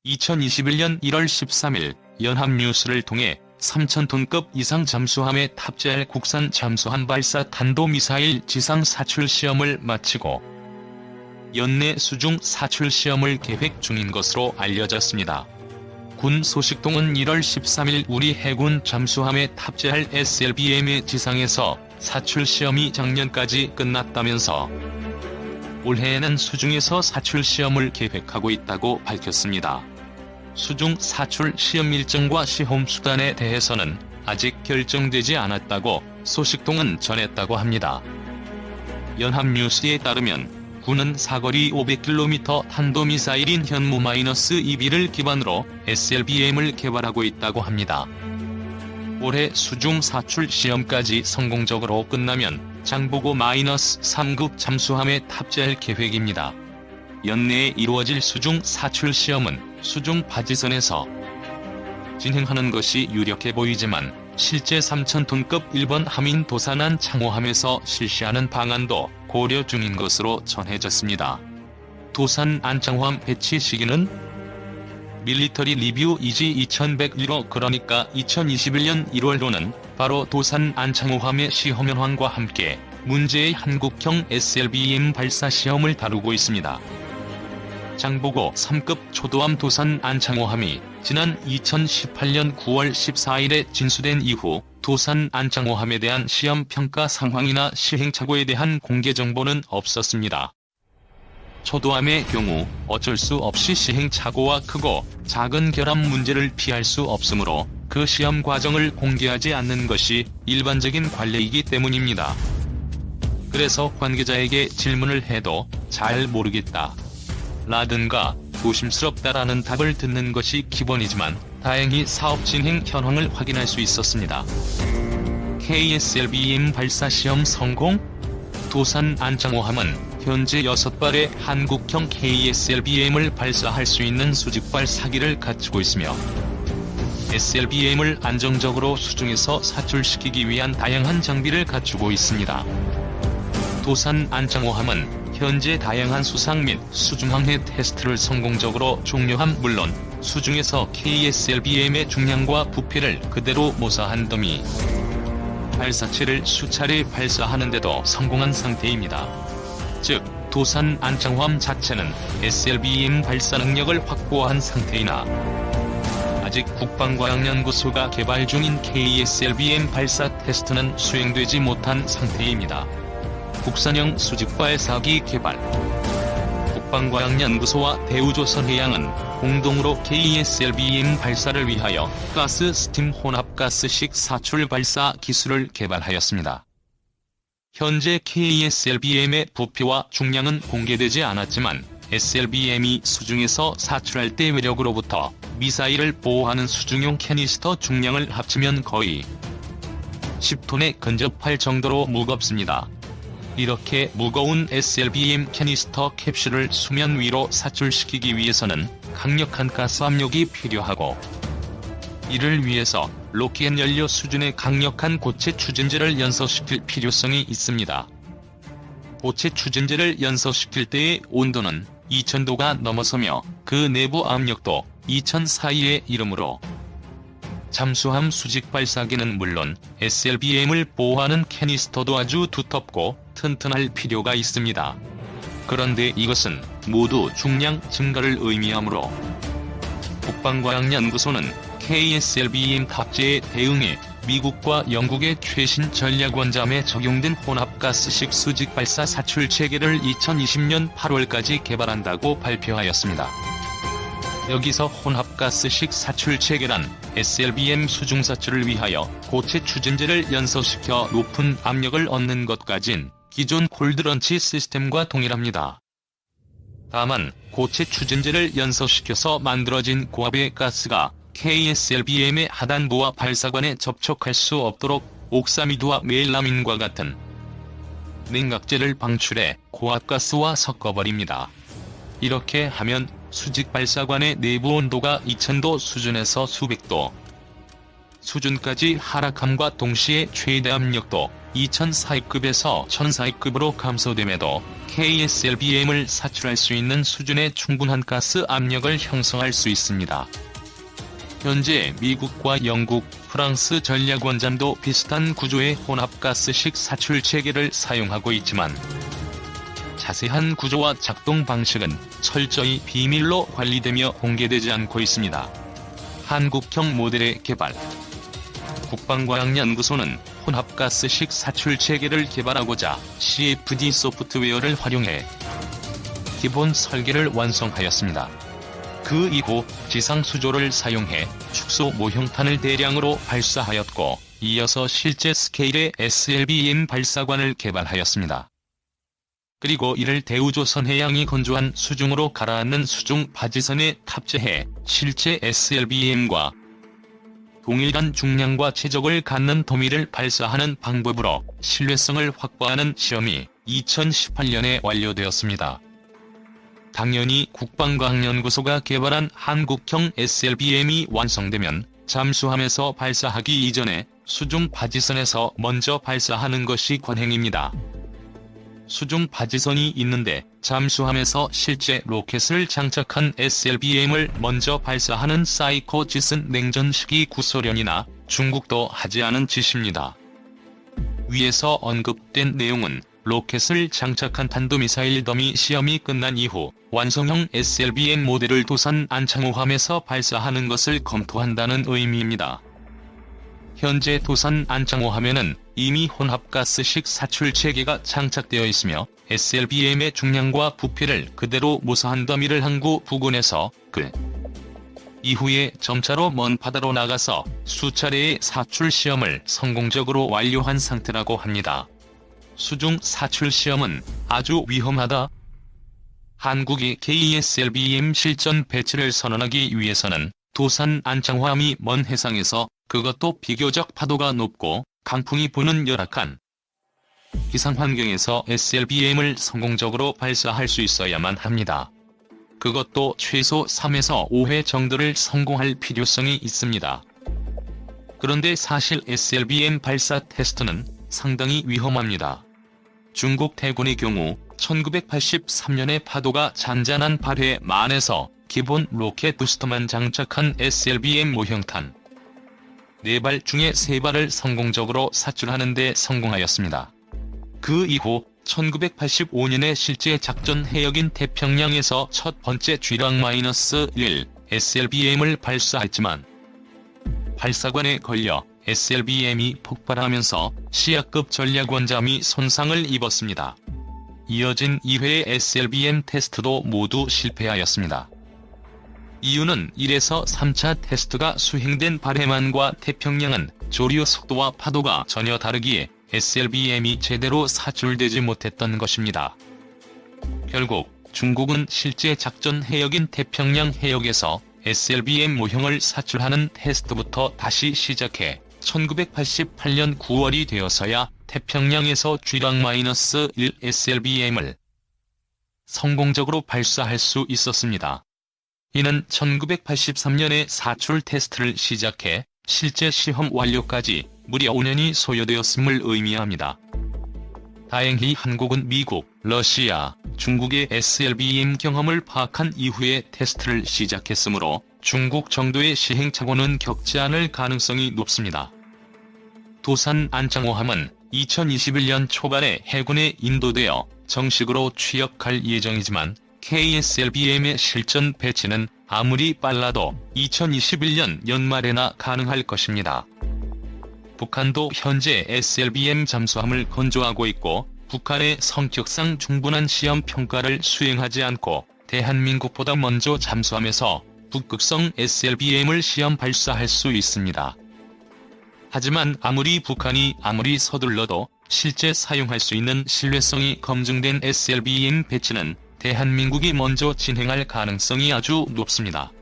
2021년 1월 13일 연합뉴스를 통해 3,000톤급 이상 잠수함에 탑재할 국산 잠수함 발사 탄도미사일 지상 사출 시험을 마치고 연내 수중 사출 시험을 계획 중인 것으로 알려졌습니다. 군 소식통은 1월 13일 우리 해군 잠수함에 탑재할 SLBM의 지상에서 사출 시험이 작년까지 끝났다면서 올해에는 수중에서 사출 시험을 계획하고 있다고 밝혔습니다. 수중 사출 시험 일정과 시험 수단에 대해서는 아직 결정되지 않았다고 소식통은 전했다고 합니다. 연합뉴스에 따르면 군은 사거리 500km 탄도미사일인 현무-2B를 기반으로 SLBM을 개발하고 있다고 합니다. 올해 수중 사출 시험까지 성공적으로 끝나면 장보고-3급 잠수함에 탑재할 계획입니다. 연내에 이루어질 수중 사출 시험은 수중 바지선에서 진행하는 것이 유력해 보이지만 실제 3,000톤급 일본 함인 도산안 창호함에서 실시하는 방안도 고려 중인 것으로 전해졌습니다. 도산 안창호함 배치 시기는 밀리터리 리뷰 이지 2101호 그러니까 2021년 1월로는 바로 도산 안창호함의 시험연황과 함께 문제의 한국형 SLBM 발사 시험을 다루고 있습니다. 장보고 3급 초도함 도산 안창호함이 지난 2018년 9월 14일에 진수된 이후 도산 안창호함에 대한 시험 평가 상황이나 시행착오에 대한 공개 정보는 없었습니다. 초도함의 경우 어쩔 수 없이 시행착오와 크고 작은 결함 문제를 피할 수 없으므로 그 시험 과정을 공개하지 않는 것이 일반적인 관례이기 때문입니다. 그래서 관계자에게 질문을 해도 잘 모르겠다 라든가 조심스럽다라는 답을 듣는 것이 기본이지만 다행히 사업 진행 현황을 확인할 수 있었습니다. KSLBM 발사 시험 성공? 도산 안창호함은 현재 6발의 한국형 KSLBM을 발사할 수 있는 수직 발사기를 갖추고 있으며 SLBM을 안정적으로 수중에서 사출시키기 위한 다양한 장비를 갖추고 있습니다. 도산 안창호함은 현재 다양한 수상 및 수중항해 테스트를 성공적으로 종료함 물론 수중에서 KSLBM의 중량과 부피를 그대로 모사한 더미 발사체를 수차례 발사하는데도 성공한 상태입니다. 즉, 도산 안창호함 자체는 SLBM 발사 능력을 확보한 상태이나 아직 국방과학연구소가 개발 중인 KSLBM 발사 테스트는 수행되지 못한 상태입니다. 국산형 수직발사기 개발 국방과학연구소와 대우조선해양은 공동으로 KSLBM 발사를 위하여 가스 스팀 혼합가스식 사출 발사 기술을 개발하였습니다. 현재 KSLBM의 부피와 중량은 공개되지 않았지만 SLBM이 수중에서 사출할 때 외력으로부터 미사일을 보호하는 수중용 캐니스터 중량을 합치면 거의 10톤에 근접할 정도로 무겁습니다. 이렇게 무거운 SLBM 캐니스터 캡슐을 수면 위로 사출시키기 위해서는 강력한 가스 압력이 필요하고 이를 위해서 로켓 연료 수준의 강력한 고체 추진제를 연소시킬 필요성이 있습니다. 고체 추진제를 연소시킬 때의 온도는 2000도가 넘어서며 그 내부 압력도 2000 사이에 이르므로 잠수함 수직 발사기는 물론 SLBM을 보호하는 캐니스터도 아주 두텁고 튼튼할 필요가 있습니다. 그런데 이것은 모두 중량 증가를 의미하므로 국방과학연구소는 KSLBM 탑재에 대응해 미국과 영국의 최신 전략원잠에 적용된 혼합가스식 수직 발사 사출 체계를 2020년 8월까지 개발한다고 발표하였습니다. 여기서 혼합가스식 사출 체계란 SLBM 수중 사출을 위하여 고체 추진제를 연소시켜 높은 압력을 얻는 것까진 기존 콜드런치 시스템과 동일합니다. 다만 고체 추진제를 연소시켜서 만들어진 고압의 가스가 KSLBM의 하단부와 발사관에 접촉할 수 없도록 옥사미드와 멜라민과 같은 냉각제를 방출해 고압가스와 섞어버립니다. 이렇게 하면 수직 발사관의 내부 온도가 2000도 수준에서 수백도, 수준까지 하락함과 동시에 최대 압력도 2004입급에서 1004입급으로 감소됨에도 KSLBM을 사출할 수 있는 수준의 충분한 가스 압력을 형성할 수 있습니다. 현재 미국과 영국, 프랑스 전략원잠도 비슷한 구조의 혼합가스식 사출 체계를 사용하고 있지만 자세한 구조와 작동 방식은 철저히 비밀로 관리되며 공개되지 않고 있습니다. 한국형 모델의 개발. 국방과학연구소는 혼합가스식 사출 체계를 개발하고자 CFD 소프트웨어를 활용해 기본 설계를 완성하였습니다. 그 이후 지상 수조를 사용해 축소 모형탄을 대량으로 발사하였고, 이어서 실제 스케일의 SLBM 발사관을 개발하였습니다. 그리고 이를 대우조선 해양이 건조한 수중으로 가라앉는 수중 바지선에 탑재해 실제 SLBM과 동일한 중량과 체적을 갖는 도미를 발사하는 방법으로 신뢰성을 확보하는 시험이 2018년에 완료되었습니다. 당연히 국방과학연구소가 개발한 한국형 SLBM이 완성되면 잠수함에서 발사하기 이전에 수중 바지선에서 먼저 발사하는 것이 관행입니다. 수중 바지선이 있는데 잠수함에서 실제 로켓을 장착한 SLBM을 먼저 발사하는 사이코 짓은 냉전 시기 구소련이나 중국도 하지 않은 짓입니다. 위에서 언급된 내용은 로켓을 장착한 탄도미사일 더미 시험이 끝난 이후 완성형 SLBM 모델을 도산 안창호함에서 발사하는 것을 검토한다는 의미입니다. 현재 도산 안창호함에는 이미 혼합가스식 사출 체계가 장착되어 있으며 SLBM의 중량과 부피를 그대로 모사한 더미를 항구 부근에서 그 이후에 점차로 먼 바다로 나가서 수차례의 사출 시험을 성공적으로 완료한 상태라고 합니다. 수중 사출 시험은 아주 위험하다. 한국이 KSLBM 실전 배치를 선언하기 위해서는 도산 안창호함이 먼 해상에서, 그것도 비교적 파도가 높고 강풍이 부는 열악한 기상 환경에서 SLBM을 성공적으로 발사할 수 있어야만 합니다. 그것도 최소 3에서 5회 정도를 성공할 필요성이 있습니다. 그런데 사실 SLBM 발사 테스트는 상당히 위험합니다. 중국 태군의 경우 1983년에 파도가 잔잔한 8회 만에서 기본 로켓 부스터만 장착한 SLBM 모형탄 4발 중에 3발을 성공적으로 사출하는 데 성공하였습니다. 그 이후 1985년에 실제 작전 해역인 태평양에서 첫 번째 G-1 SLBM을 발사했지만 발사관에 걸려 SLBM이 폭발하면서 시아급 전략원잠이 손상을 입었습니다. 이어진 2회의 SLBM 테스트도 모두 실패하였습니다. 이유는 1에서 3차 테스트가 수행된 바해만과 태평양은 조류 속도와 파도가 전혀 다르기에 SLBM이 제대로 사출되지 못했던 것입니다. 결국 중국은 실제 작전 해역인 태평양 해역에서 SLBM 모형을 사출하는 테스트부터 다시 시작해 1988년 9월이 되어서야 태평양에서 G-1 SLBM을 성공적으로 발사할 수 있었습니다. 이는 1983년에 사출 테스트를 시작해 실제 시험 완료까지 무려 5년이 소요되었음을 의미합니다. 다행히 한국은 미국, 러시아, 중국의 SLBM 경험을 파악한 이후에 테스트를 시작했으므로 중국 정도의 시행착오는 겪지 않을 가능성이 높습니다. 도산 안창호함은 2021년 초반에 해군에 인도되어 정식으로 취역할 예정이지만 KSLBM의 실전 배치는 아무리 빨라도 2021년 연말에나 가능할 것입니다. 북한도 현재 SLBM 잠수함을 건조하고 있고, 북한의 성격상 충분한 시험 평가를 수행하지 않고 대한민국보다 먼저 잠수함에서 북극성 SLBM을 시험 발사할 수 있습니다. 하지만 북한이 아무리 서둘러도 실제 사용할 수 있는 신뢰성이 검증된 SLBM 배치는 대한민국이 먼저 진행할 가능성이 아주 높습니다.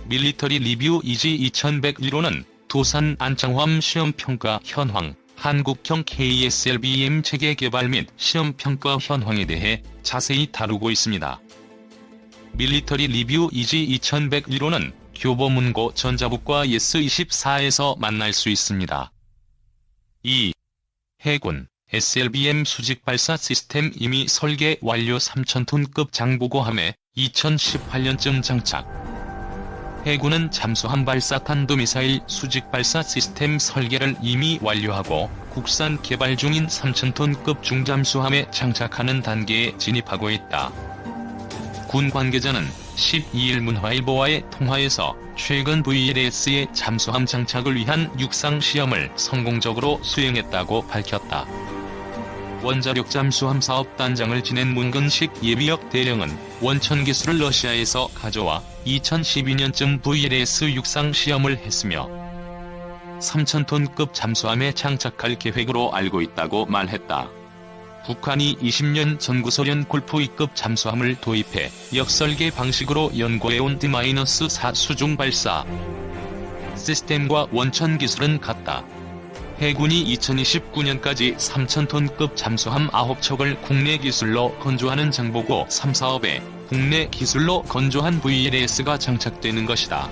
밀리터리 리뷰 이지 2101호는 도산 안창호함 시험평가 현황, 한국형 KSLBM 체계 개발 및 시험평가 현황에 대해 자세히 다루고 있습니다. 밀리터리 리뷰 이지 2101호는 교보문고 전자북과 예스24에서 만날 수 있습니다. 2. 해군 SLBM 수직 발사 시스템 이미 설계 완료 3000톤급 장보고함에 2018년쯤 장착. 해군은 잠수함 발사 탄도미사일 수직 발사 시스템 설계를 이미 완료하고 국산 개발 중인 3000톤급 중잠수함에 장착하는 단계에 진입하고 있다. 군 관계자는 12일 문화일보와의 통화에서 최근 VLS의 잠수함 장착을 위한 육상 시험을 성공적으로 수행했다고 밝혔다. 원자력 잠수함 사업 단장을 지낸 문근식 예비역 대령은 원천 기술을 러시아에서 가져와 2012년쯤 VLS 육상 시험을 했으며 3000톤급 잠수함에 장착할 계획으로 알고 있다고 말했다. 북한이 20년 전 구소련 골프 2급 잠수함을 도입해 역설계 방식으로 연구해온 D-4 수중 발사 시스템과 원천 기술은 같다. 해군이 2029년까지 3000톤급 잠수함 9척을 국내 기술로 건조하는 장보고 3사업에 국내 기술로 건조한 VLS가 장착되는 것이다.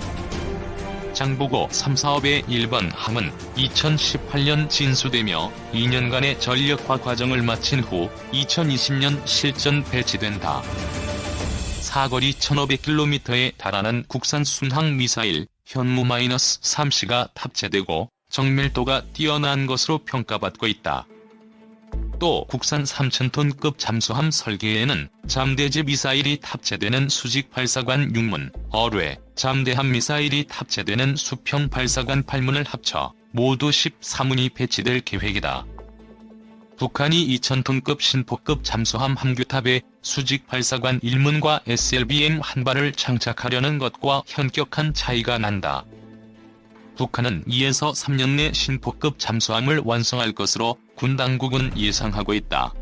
장보고 3사업의 1번 함은 2018년 진수되며 2년간의 전력화 과정을 마친 후 2020년 실전 배치된다. 사거리 1500km에 달하는 국산 순항 미사일 현무-3C가 탑재되고 정밀도가 뛰어난 것으로 평가받고 있다. 또 국산 3000톤급 잠수함 설계에는 잠대지 미사일이 탑재되는 수직 발사관 6문, 어뢰, 잠대함 미사일이 탑재되는 수평 발사관 8문을 합쳐 모두 14문이 배치될 계획이다. 북한이 2000톤급 신포급 잠수함 함규탑에 수직 발사관 1문과 SLBM 한 발을 장착하려는 것과 현격한 차이가 난다. 북한은 2에서 3년 내 신포급 잠수함을 완성할 것으로 군 당국은 예상하고 있다.